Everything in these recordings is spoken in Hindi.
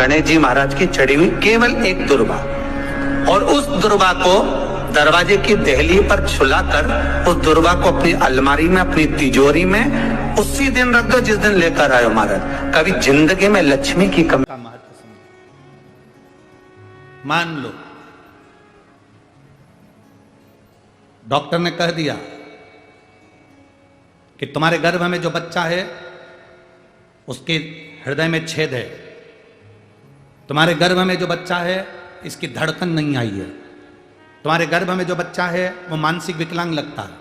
गणेश जी महाराज की चढ़ी हुई केवल एक दुर्वा, और उस दुर्वा को दरवाजे की देहली पर छुलाकर उस दुर्वा को अपनी अलमारी में, अपनी तिजोरी में उसी दिन रख दो जिस दिन लेकर आयो महाराज। कभी जिंदगी में लक्ष्मी की कमी का महत्व समझो। मान लो डॉक्टर ने कह दिया कि तुम्हारे गर्भ में जो बच्चा है उसके हृदय में छेद है, तुम्हारे गर्भ में जो बच्चा है इसकी धड़कन नहीं आई है, तुम्हारे गर्भ में जो बच्चा है वो मानसिक विकलांग लगता है,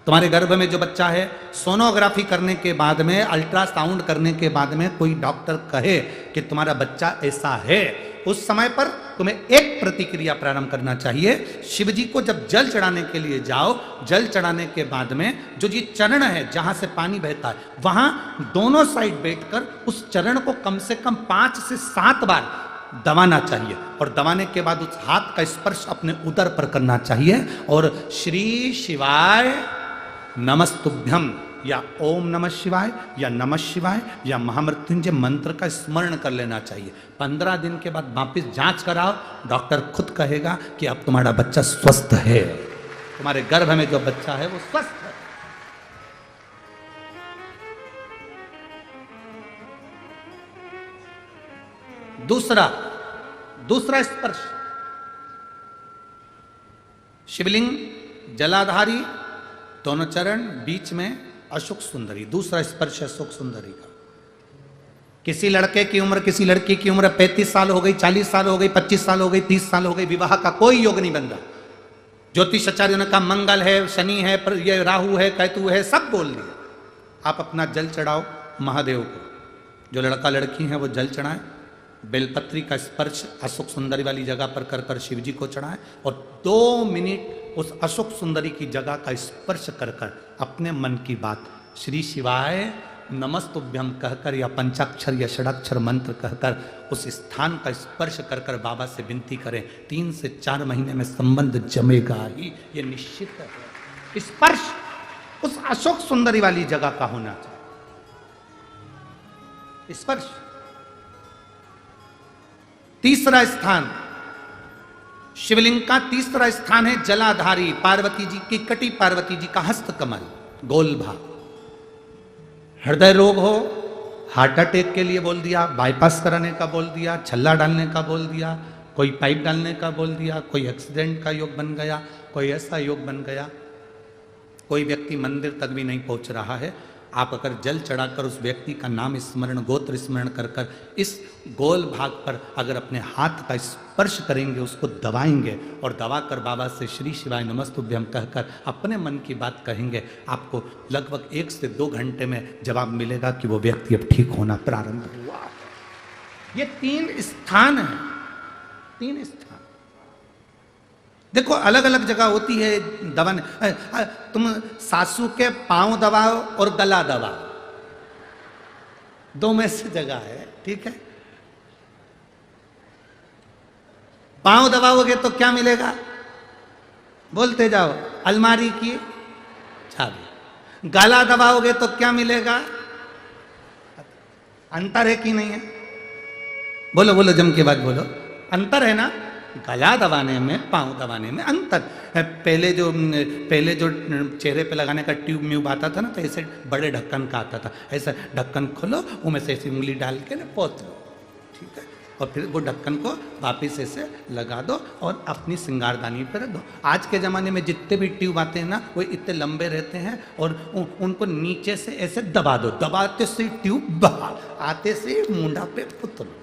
तुम्हारे गर्भ में जो बच्चा है, सोनोग्राफी करने के बाद में, अल्ट्रासाउंड करने के बाद में कोई डॉक्टर कहे कि तुम्हारा बच्चा ऐसा है, उस समय पर तुम्हें एक प्रतिक्रिया प्रारंभ करना चाहिए। शिव जी को जब जल चढ़ाने के लिए जाओ, जल चढ़ाने के बाद में जो ये चरण है जहां से पानी बहता है, वहां दोनों साइड बैठकर उस चरण को कम से कम 5 से 7 बार दबाना चाहिए, और दबाने के बाद उस हाथ का स्पर्श अपने उदर पर करना चाहिए, और श्री शिवाय नमस्तुभ्यम या ओम नमः शिवाय या नमः शिवाय या महामृत्युंजय मंत्र का स्मरण कर लेना चाहिए। 15 दिन के बाद वापिस जांच कराओ, डॉक्टर खुद कहेगा कि अब तुम्हारा बच्चा स्वस्थ है, तुम्हारे गर्भ में जो बच्चा है वो स्वस्थ है। दूसरा स्पर्श, शिवलिंग, जलाधारी, दोनों चरण, बीच में अशोक सुंदरी, दूसरा स्पर्श अशोक सुंदरी का। किसी लड़के की उम्र, किसी लड़की की उम्र 35 साल हो गई, 40 साल हो गई, 25 साल हो गई, 30 साल हो गई, विवाह का कोई योग नहीं बन रहा। ज्योतिष आचार्यों ने कहा मंगल है, शनि है, ये राहु है, केतु है, सब बोल दिया। आप अपना जल चढ़ाओ महादेव को, जो लड़का लड़की है वो जल चढ़ाएं, बेलपत्री का स्पर्श अशोक सुंदरी वाली जगह पर कर कर शिव जी को चढ़ाएं, और 2 मिनट उस अशोक सुंदरी की जगह का स्पर्श कर कर अपने मन की बात श्री शिवाय नमस्तुभ्यम कहकर या पंचाक्षर या षडाक्षर मंत्र कहकर उस स्थान का स्पर्श कर कर बाबा से विनती करें। 3 से 4 महीने में संबंध जमेगा ही, ये निश्चित है। स्पर्श उस अशोक सुंदरी वाली जगह का होना चाहिए, स्पर्श। तीसरा स्थान, शिवलिंग का तीसरा स्थान है जलाधारी, पार्वती जी की कटी, पार्वती जी का हस्त कमल, गोल भाग। हृदय रोग हो, हार्ट अटैक के लिए बोल दिया, बाईपास कराने का बोल दिया, छल्ला डालने का बोल दिया, कोई पाइप डालने का बोल दिया, कोई एक्सीडेंट का योग बन गया, कोई ऐसा योग बन गया, कोई व्यक्ति मंदिर तक भी नहीं पहुंच रहा है, आप अगर जल चढ़ाकर उस व्यक्ति का नाम स्मरण, गोत्र स्मरण कर कर इस गोल भाग पर अगर अपने हाथ का स्पर्श करेंगे, उसको दबाएंगे, और दबाकर बाबा से श्री शिवाय नमस्तुभ्यम कहकर अपने मन की बात कहेंगे, आपको लगभग 1 से 2 घंटे में जवाब मिलेगा कि वो व्यक्ति अब ठीक होना प्रारंभ हुआ। ये 3 स्थान है, 3 स्थान। देखो अलग अलग जगह होती है दबाने, तुम सासू के पांव दबाओ और गला दबाओ, 2 में से जगह है, ठीक है। पांव दबाओगे तो क्या मिलेगा, बोलते जाओ, अलमारी की चाबी। गला दबाओगे तो क्या मिलेगा, अंतर है कि नहीं है, बोलो बोलो जम के बाद बोलो, अंतर है ना। गला दबाने में, पांव दबाने में अंतर। पहले जो चेहरे पे लगाने का ट्यूब म्यूब आता था ना, तो ऐसे बड़े ढक्कन का आता था, ऐसा ढक्कन खोलो, उनमें से ऐसी उंगली डाल के ना पोत लो, ठीक है, और फिर वो ढक्कन को वापिस ऐसे लगा दो और अपनी श्रृंगारदानी पर रख दो। आज के ज़माने में जितने भी ट्यूब आते हैं ना, वो इतने लंबे रहते हैं, और उनको नीचे से ऐसे दबा दो, दबाते से ट्यूब बाहर, आते से मुंडा पे पुत लो।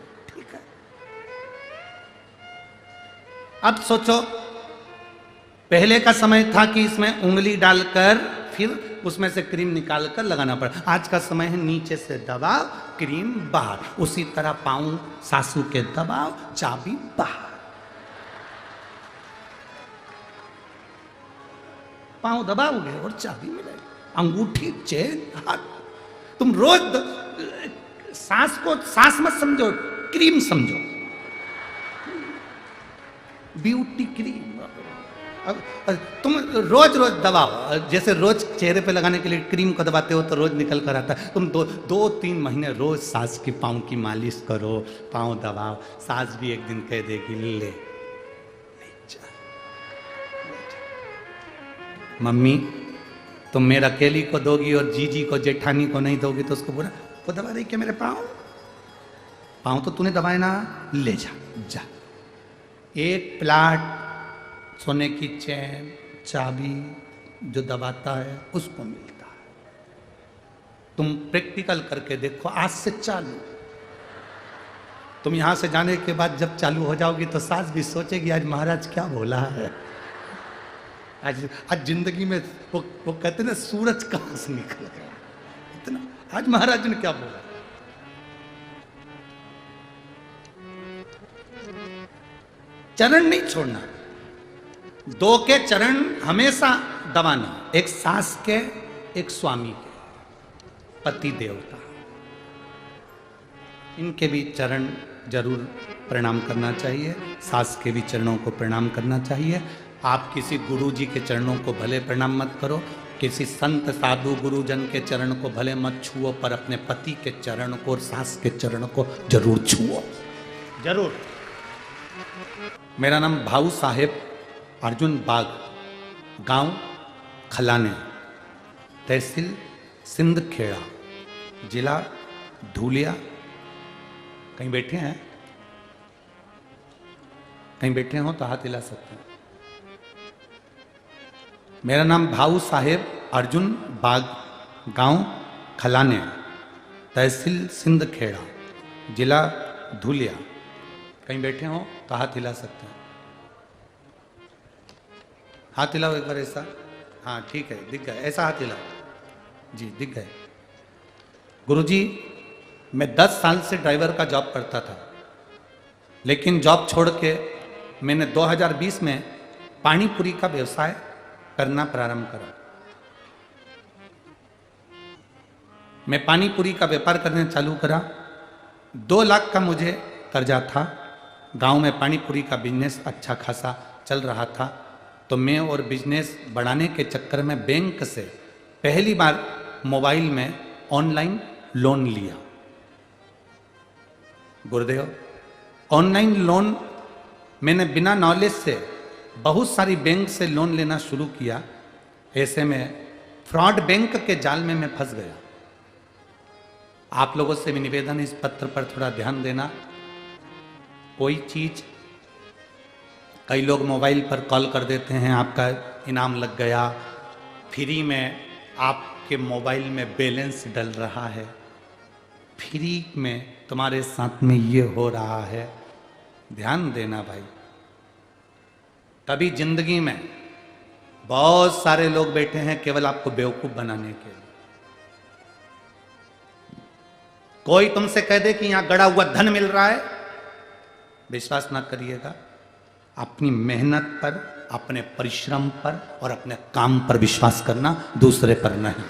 अब सोचो, पहले का समय था कि इसमें उंगली डालकर फिर उसमें से क्रीम निकालकर लगाना पड़ा। आज का समय है नीचे से दबाओ, क्रीम बाहर। उसी तरह पांव सासू के दबाओ, चाबी बाहर। पांव दबाओगे और चाबी मिलेगी, अंगूठी, चेन, हाथ। तुम रोज सांस को सांस मत समझो, क्रीम समझो, ब्यूटी क्रीम। अब तुम रोज रोज दबाओ, जैसे रोज चेहरे पे लगाने के लिए क्रीम को दबाते हो तो रोज निकल कर आता है। तुम दो तीन महीने रोज सास की पाँव की मालिश करो, पाँव दबाओ, सास भी एक दिन कह देगी ले मम्मी तुम मेरा अकेली को दोगी और जीजी को जेठानी को नहीं दोगी तो उसको बुरा, वो दबा रही क्या मेरे पाँव तो तूने दबाए ना, ले जा जा। एक प्लाट सोने की चैन चाबी जो दबाता है उसको मिलता है। तुम प्रैक्टिकल करके देखो, आज से चालू। तुम यहां से जाने के बाद जब चालू हो जाओगी तो सास भी सोचेगी आज महाराज क्या बोला है। आज जिंदगी में वो कहते ना सूरज कहां से निकल गया इतना, आज महाराज ने क्या बोला। चरण नहीं छोड़ना, दो के चरण हमेशा दबाना, एक सास के एक स्वामी के, पति देवता, इनके भी चरण जरूर प्रणाम करना चाहिए, सास के भी चरणों को प्रणाम करना चाहिए। आप किसी गुरु जी के चरणों को भले प्रणाम मत करो, किसी संत साधु गुरुजन के चरण को भले मत छुओ, पर अपने पति के चरण को और सास के चरण को जरूर छुओ, जरूर। मेरा नाम भाऊ साहेब अर्जुन बाग, गांव खलाने, तहसील सिंदखेड़ा, जिला धूलिया। कहीं बैठे हैं, कहीं बैठे हो तो हाथ हिला सकते हैं। मेरा नाम भाऊ साहेब अर्जुन बाग, गांव खलाने, तहसील सिंदखेड़ा, जिला धूलिया। कहीं बैठे हो तो हाथ हिला सकते हैं। हाथ हिलाओ एक बार ऐसा, हाँ ठीक है, दिख गए, ऐसा हाथ हिलाओ जी, दिख गए। गुरुजी मैं 10 साल से ड्राइवर का जॉब करता था, लेकिन जॉब छोड़ के मैंने 2020 में पानी पूरी का व्यवसाय करना प्रारंभ करा। मैं पानी पूरी का व्यापार करने चालू करा। 2 लाख का मुझे कर्जा था। गांव में पानी पूरी का बिजनेस अच्छा खासा चल रहा था, तो मैं और बिजनेस बढ़ाने के चक्कर में बैंक से पहली बार मोबाइल में ऑनलाइन लोन लिया। गुरुदेव, ऑनलाइन लोन मैंने बिना नॉलेज से बहुत सारी बैंक से लोन लेना शुरू किया। ऐसे में फ्रॉड बैंक के जाल में मैं फंस गया। आप लोगों से भी निवेदन है, इस पत्र पर थोड़ा ध्यान देना। कोई चीज, कई लोग मोबाइल पर कॉल कर देते हैं आपका इनाम लग गया, फ्री में आपके मोबाइल में बैलेंस डल रहा है, फ्री में तुम्हारे साथ में ये हो रहा है। ध्यान देना भाई, कभी जिंदगी में बहुत सारे लोग बैठे हैं केवल आपको बेवकूफ बनाने के लिए। कोई तुमसे कह दे कि यहां गड़ा हुआ धन मिल रहा है, विश्वास ना करिएगा। अपनी मेहनत पर, अपने परिश्रम पर और अपने काम पर विश्वास करना, दूसरे पर नहीं।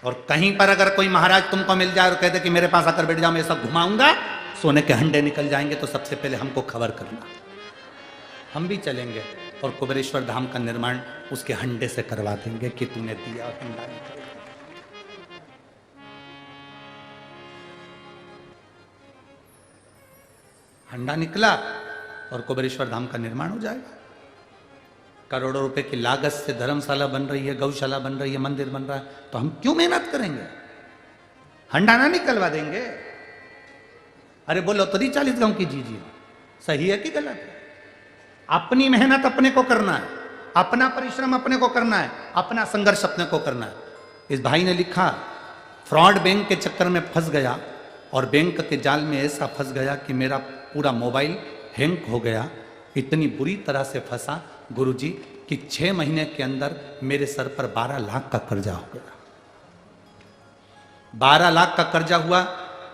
और कहीं पर अगर कोई महाराज तुमको मिल जाए और कह दे कि मेरे पास आकर बैठ जाओ, मैं ऐसा घुमाऊंगा सोने के हंडे निकल जाएंगे, तो सबसे पहले हमको खबर करना। हम भी चलेंगे और कुबेरेश्वर धाम का निर्माण उसके हंडे से करवा देंगे कि तूने दिया और हंडा निकल। हंडा निकला और कुबेरेश्वर धाम का निर्माण हो जाएगा। करोड़ों रुपए की लागत से धर्मशाला बन रही है, गौशाला बन रही है, मंदिर बन रहा है, तो हम क्यों मेहनत करेंगे? हंडा ना निकलवा देंगे? अरे बोलो तो 40 गांव की जीजी सही है कि गलत है? अपनी मेहनत अपने को करना है, अपना परिश्रम अपने को करना है, अपना संघर्ष अपने को करना है। इस भाई ने लिखा, फ्रॉड बैंक के चक्कर में फंस गया और बैंक के जाल में ऐसा फंस गया कि मेरा पूरा मोबाइल हैंग हो गया। इतनी बुरी तरह से फंसा गुरुजी कि 6 महीने के अंदर मेरे सर पर 12 लाख का कर्जा हो गया। 12 लाख का कर्जा हुआ।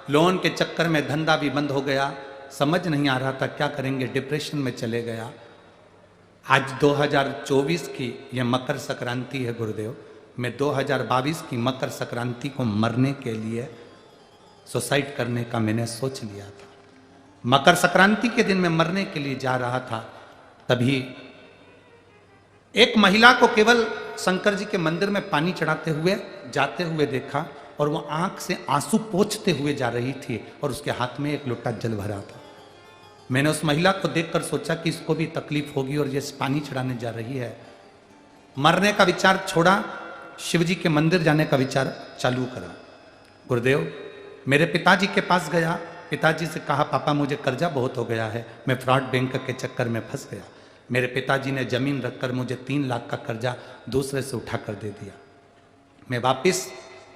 लोन के चक्कर में धंधा भी बंद हो गया। समझ नहीं आ रहा था क्या करेंगे, डिप्रेशन में चले गया। आज 2024 की यह मकर संक्रांति है गुरुदेव। मैं 2022 की मकर संक्रांति को मरने के लिए सुसाइड करने का मैंने सोच लिया था। मकर संक्रांति के दिन मैं मरने के लिए जा रहा था, तभी एक महिला को केवल शंकर जी के मंदिर में पानी चढ़ाते हुए जाते हुए देखा और वो आंख से आंसू पोंछते हुए जा रही थी और उसके हाथ में एक लोटा जल भरा था। मैंने उस महिला को देखकर सोचा कि इसको भी तकलीफ होगी और ये पानी चढ़ाने जा रही है। मरने का विचार छोड़ा, शिव जी के मंदिर जाने का विचार चालू करा। गुरुदेव, मेरे पिताजी के पास गया, पिताजी से कहा पापा मुझे कर्जा बहुत हो गया है, मैं फ्रॉड बैंक के चक्कर में फंस गया। मेरे पिताजी ने जमीन रखकर मुझे 3 लाख का कर्जा दूसरे से उठा कर दे दिया। मैं वापिस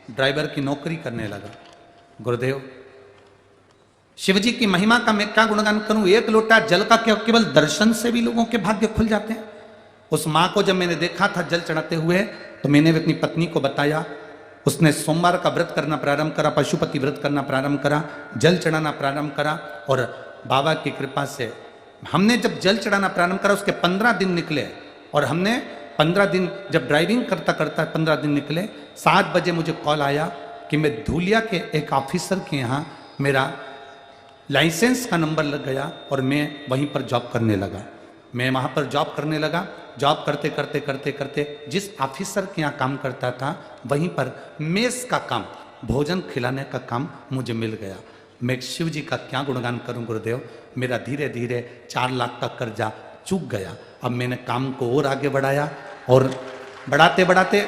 ड्राइवर की नौकरी करने लगा। गुरुदेव, शिव जी की महिमा का मैं क्या गुणगान करूं, एक लोटा जल का केवल दर्शन से भी लोगों के भाग्य खुल जाते हैं। उस माँ को जब मैंने देखा था जल चढ़ाते हुए तो मैंने अपनी पत्नी को बताया। उसने सोमवार का व्रत करना प्रारंभ करा, पशुपति व्रत करना प्रारंभ करा, जल चढ़ाना प्रारंभ करा और बाबा की कृपा से हमने जब जल चढ़ाना प्रारंभ करा उसके 15 दिन निकले और हमने 15 दिन जब ड्राइविंग करता करता 15 दिन निकले। 7 बजे मुझे कॉल आया कि मैं धूलिया के एक ऑफिसर के यहाँ मेरा लाइसेंस का नंबर लग गया और मैं वहीं पर जॉब करने लगा। मैं वहाँ पर जॉब करने लगा। जॉब करते करते करते करते जिस ऑफिसर के यहाँ काम करता था वहीं पर मेस का काम, भोजन खिलाने का काम मुझे मिल गया। मैं शिव जी का क्या गुणगान करूं गुरुदेव। मेरा धीरे धीरे 4 लाख का कर्जा चूक गया। अब मैंने काम को और आगे बढ़ाया और बढ़ाते बढ़ाते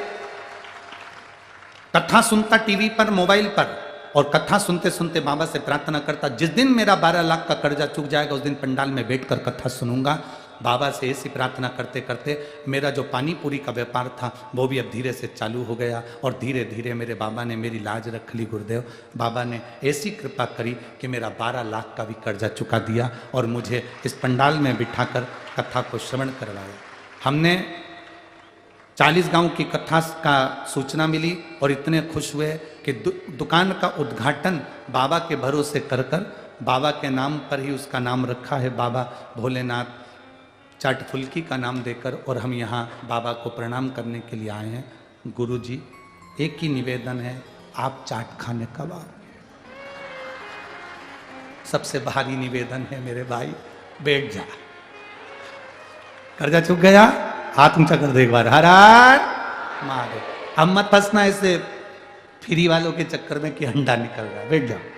कथा सुनता टीवी पर, मोबाइल पर, और कथा सुनते सुनते बाबा से प्रार्थना करता जिस दिन मेरा 12 लाख का कर्जा चूक जाएगा उस दिन पंडाल में बैठकर कथा सुनूंगा। बाबा से ऐसी प्रार्थना करते करते मेरा जो पानी पूरी का व्यापार था वो भी अब धीरे से चालू हो गया और धीरे धीरे मेरे बाबा ने मेरी लाज रख ली। गुरुदेव, बाबा ने ऐसी कृपा करी कि मेरा 12 लाख का भी कर्जा चुका दिया और मुझे इस पंडाल में बिठाकर कथा को श्रवण करवाया। हमने 40 गांव की कथा का सूचना मिली और इतने खुश हुए कि दुकान का उद्घाटन बाबा के भरोसे कर बाबा के नाम पर ही उसका नाम रखा है, बाबा भोलेनाथ चाट फुल्की का नाम देकर, और हम यहाँ बाबा को प्रणाम करने के लिए आए हैं। गुरु जी, एक ही निवेदन है, आप चाट खाने कब आओ। सबसे भारी निवेदन है मेरे भाई, बैठ जा। कर्जा चुक गया, हाथ ऊंचा कर दो एक बार, हर हर महादेव। अब मत फंसना ऐसे फ्री वालों के चक्कर में कि अंडा निकल रहा है, बैठ जाओ।